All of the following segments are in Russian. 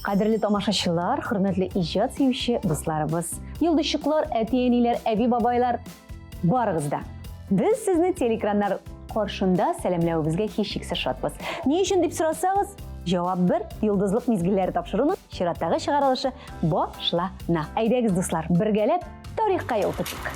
Қадірлі тамашашылар, хөрмәтле иҗат сөюче дусларыбыз, йолдызчыклар, әти-әниләр, әби-бабайлар барыгызда. Без сезне телекраннар каршында сәламләүебезгә һичшиксез шатбыз. Ни өчен дип сорасагыз, җавап бер: йолдызлык мизгелләре тапшыруның чираттагы чыгарылышы башлана. Әйдәгез, дуслар, бергәләп тарихка юл тотыйк.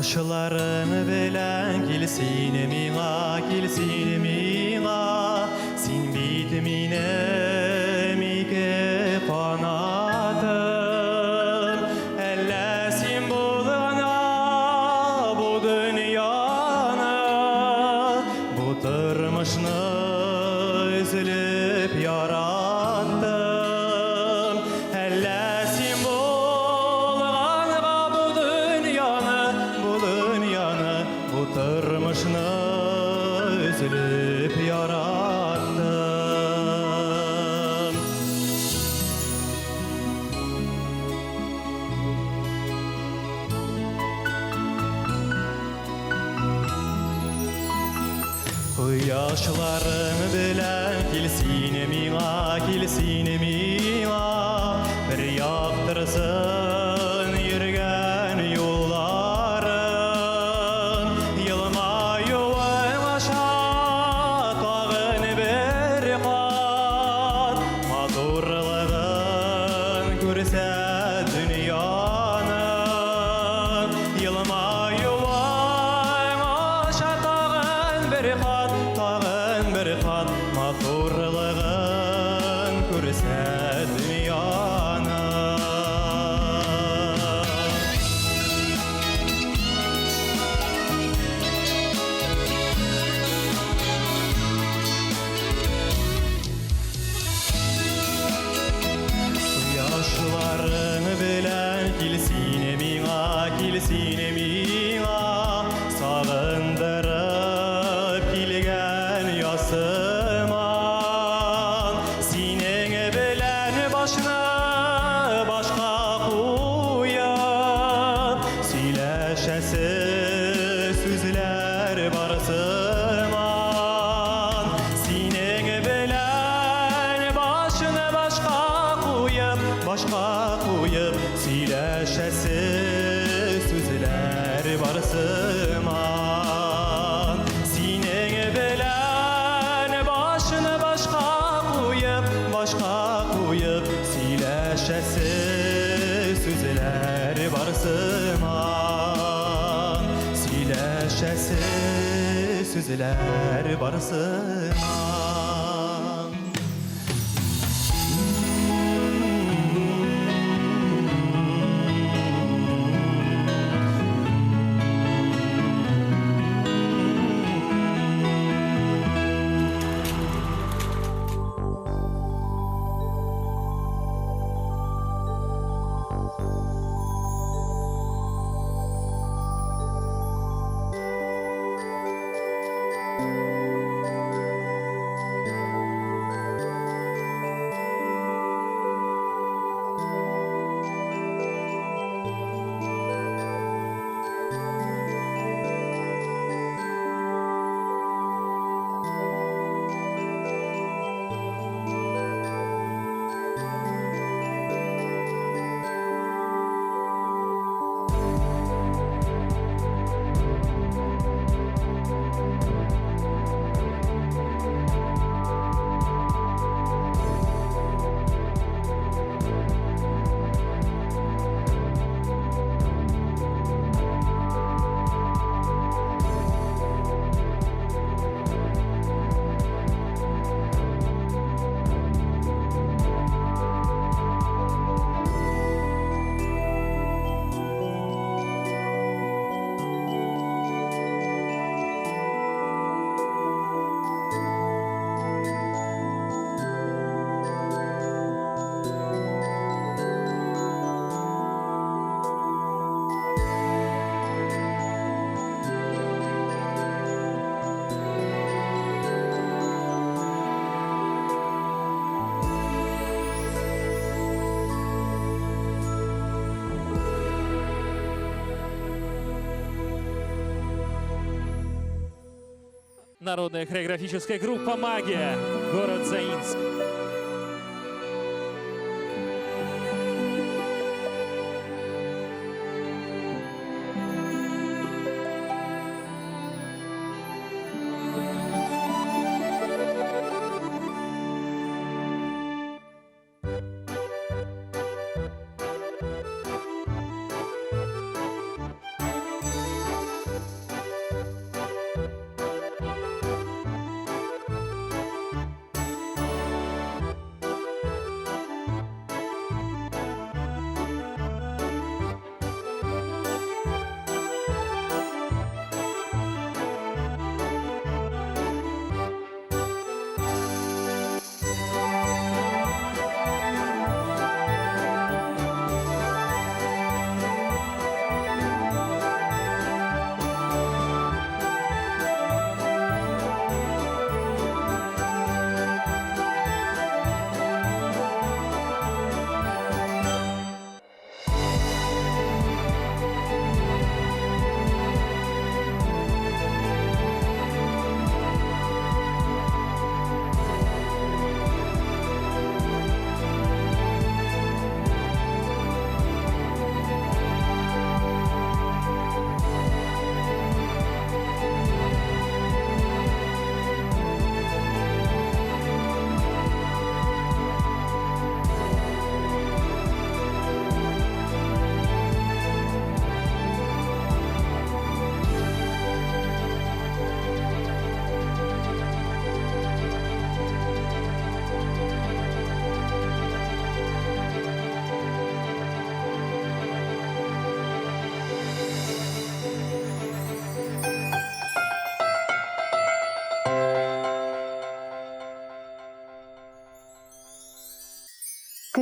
Yaşlarını bilen kilsin miğa Sin bitmine mike panatım Ellesin bulana bu dünyanı Bu tırmışını üzülüp yarattım Ellesin bulana bu dünyanı Bu tırmışını üzülüp yarattım Yaşların bilen kilsin miğa Bir yaktırsın yürgen yolların Yılma yuvayım aşağı tağın bir kat Madurlığın görse dünyanın Yılma yuvayım aşağı tağın bir kat Maturlığın görse dünyanın Yaşlarını bilen kilsin miğa Sağındırıp kilgen yasıman Sineni bilen başına başka koyup Sileşesi sözler barsıman Sineni bilen başına başka koyup Sileşesi sözler barsıman Sineni bilen başına başka koyup Sileşesi sözler barsıman Sileşesi sözler barsıman Народная хореографическая группа «Магия», город Заинск.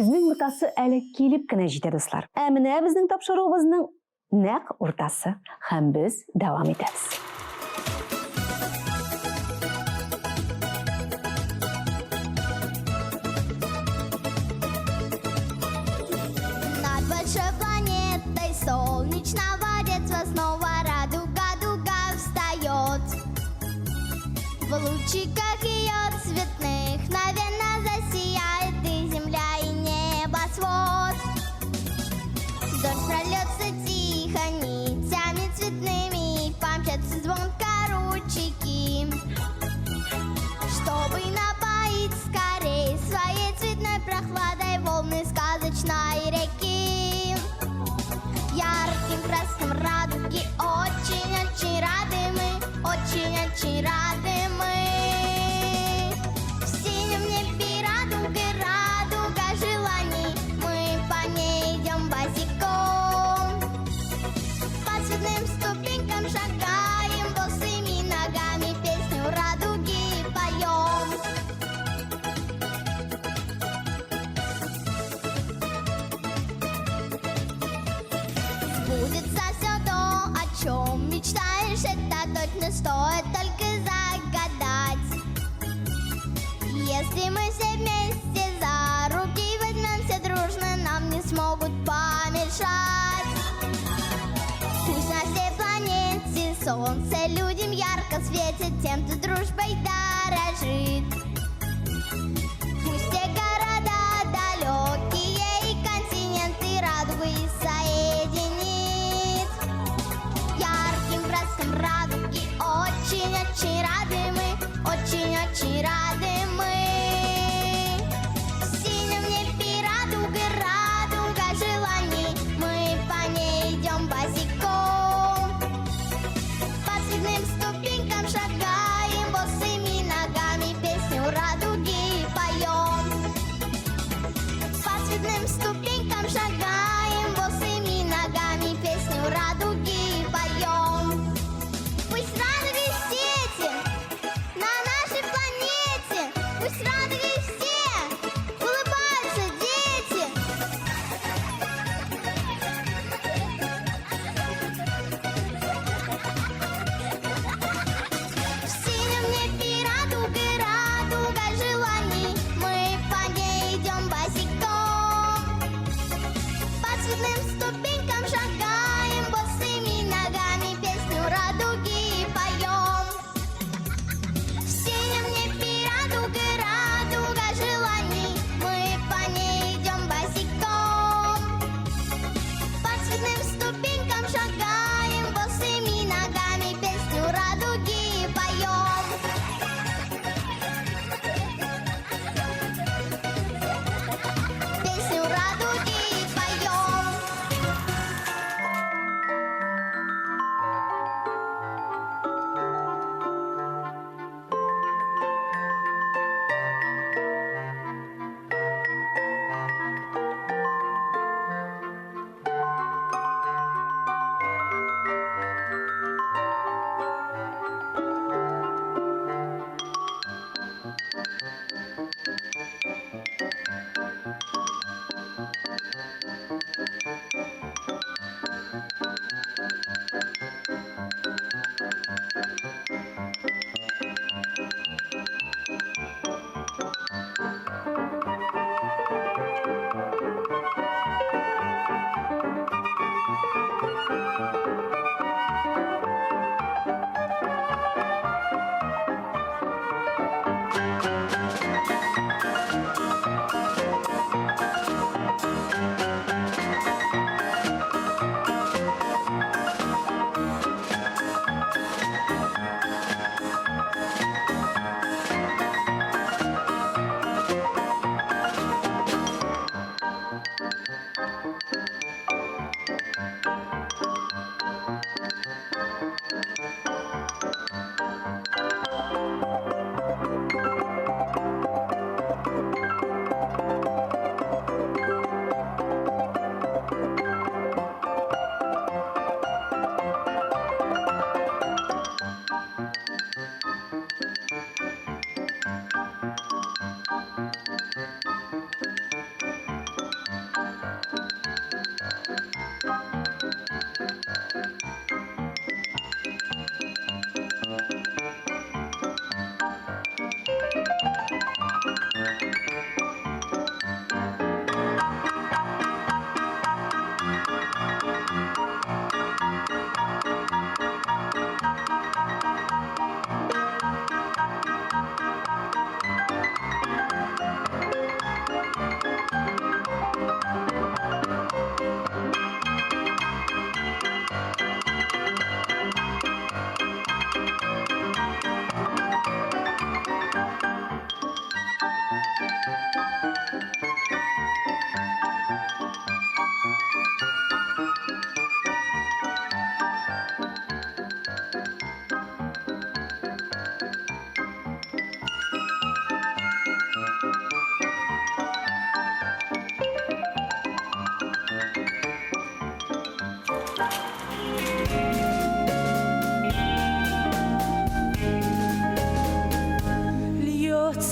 Сүзнең уртасы әле килеп кенә җитә, дуслар. Ә менә безнең тапшыруыбызның нәкъ уртасы, һәм без дәвам итәбез. Над большой планетой солнечного детства снова радуга встает. В лучиках ее цветных мгновенно засияет и земля, и небосвод. Дождь прольется тихо нитями цветными, и помчатся звонко ручейки, чтобы напоить скорей своей цветной прохладой волны сказочной реки. Ярким краскам радуги очень-очень рады мы, очень-очень рады мы. В синем небе радуга желаний, мы по ней идем босиком. По цветным ступенькам шагаем, босыми ногами песню радуги поем. Сбудется все то, о чем мечтаешь, это точно стоит только загадать. Если мы все вместе за руки возьмемся дружно, нам не смогут помешать. Пусть на всей планете солнце людям ярко светит, тем, кто дружбой дорожит. Пусть все города далекие и континенты радугой соединит. Ярким краскам радуги очень-очень рады мы, очень-очень рады мы. В синем небе радуга желаний, мы по ней идем босиком. По цветным ступенькам шагаем, босыми ногами песню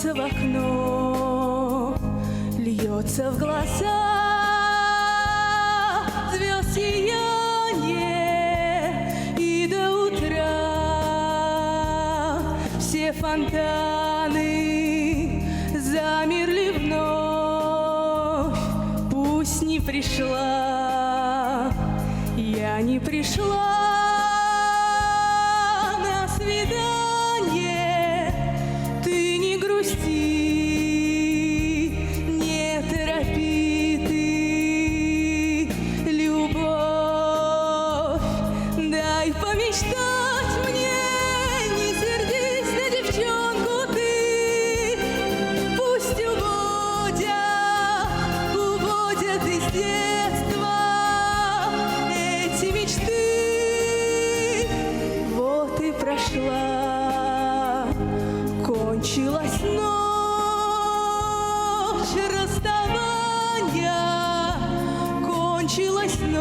Льется в окно, льется в глаза звезд сияние, и до утра все фонтаны замерли вновь. Пусть не пришла, я не пришла на свидание, ты не грусти, не торопи ты, любовь, дай помечтать мне, не сердись на девчонку ты, пусть уводят из детства эти мечты. Вот и прошла, кончилась ночь расставания, кончилась ночь,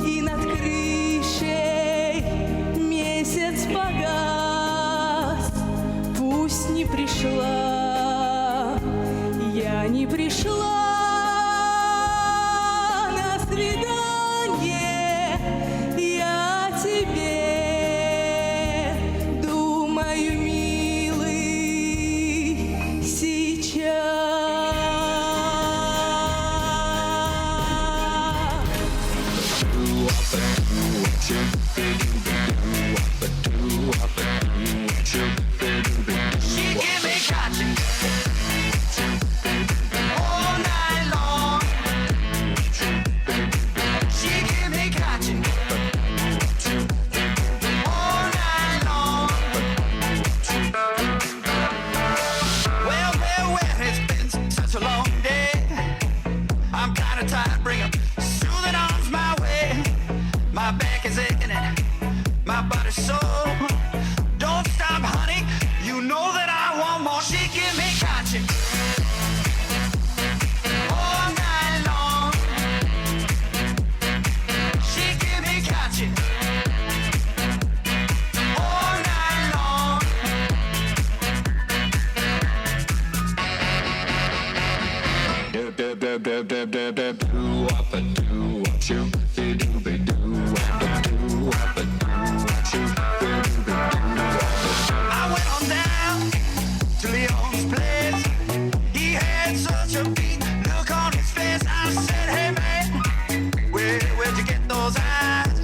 и над крышей месяц погас. Пусть не пришла, я не пришла на свидание, я о тебе думаю, милый, сейчас. She give me gotcha all night long. She give me gotcha all night long. Well, it's been such a long day. I'm kinda tired, bring 'em soothing arms my way. My back is aching and my body's sore. Don't stop, honey. You know that I want more. She give me gotcha all night long. She give me gotcha all night long. I went on down to Leon's place. He had such a beat look on his face. I said, hey man, where'd you get those eyes?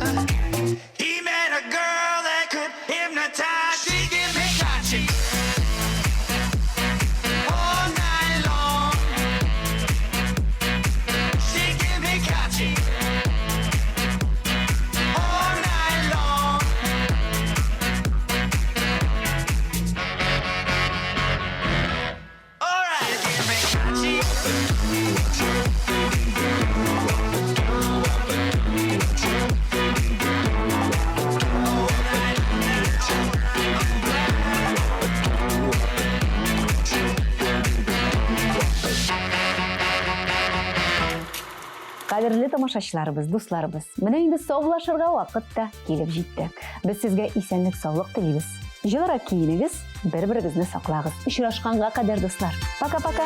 He met a girl that could hypnotize. She give me gotcha all night long. She give me gotcha all night long. All right, give me gotcha. Qadrli tomoshachilarimiz, do'stlarimiz, mana endi sog'lashirga vaqt da kelib jetdi. Biz sizga esenlik, sog'lik tilaymiz. Jilroq kiyiningіз, bir-biringizni saqlag'iz. Uchrashqanga qadar do'stlar. Paka-paka.